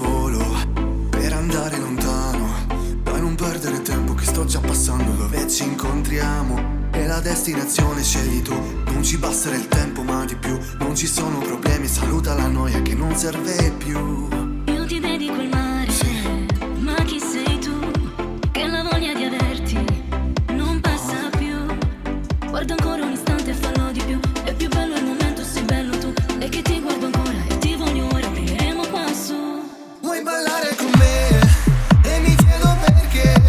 volo per andare lontano. Dai, non perdere tempo che sto già passando dove ci incontriamo. E la destinazione scegli tu. Non ci basterà il tempo ma di più. Non ci sono problemi, saluta la noia che non serve più. Io ti dedico il mare, Sì. ma chi sei tu? Che la voglia di averti non passa più. Guarda ancora un istante e fallo di più. È più bello il momento, sei bello tu. E che ti guardo ancora e ti voglio ora, apriremo qua su. Vuoi ballare con me? E mi chiedo perché.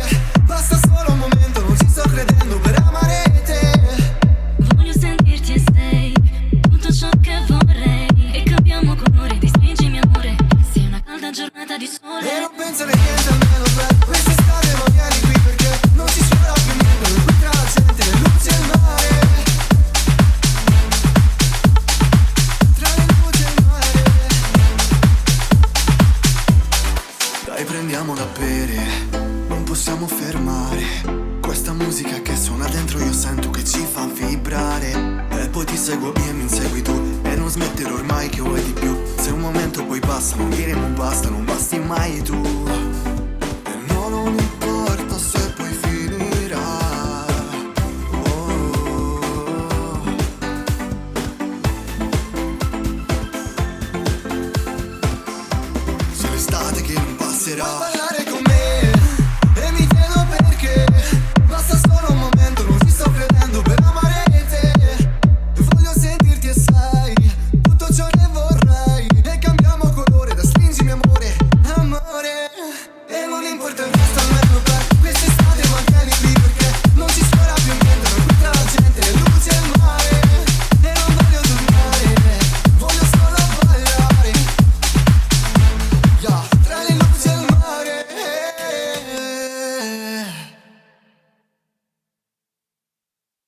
Basta solo un momento, non ci sto credendo per amare te. Voglio sentirti e sei tutto ciò che vorrei. E cambiamo colore, distringi mio amore. Sei una calda giornata di sole. E non pensare niente almeno per quest'estate, non vieni qui perché non ci sarà più niente. Qui tra la gente, le luci e il mare. Tra le luci e il mare. Dai, prendiamo da bere, non possiamo fermare. Questa musica che suona dentro io sento che ci fa vibrare. E poi ti seguo io e mi insegui tu. E non smettere ormai che vuoi di più. Se un momento poi passa non diremo basta, non basti mai tu.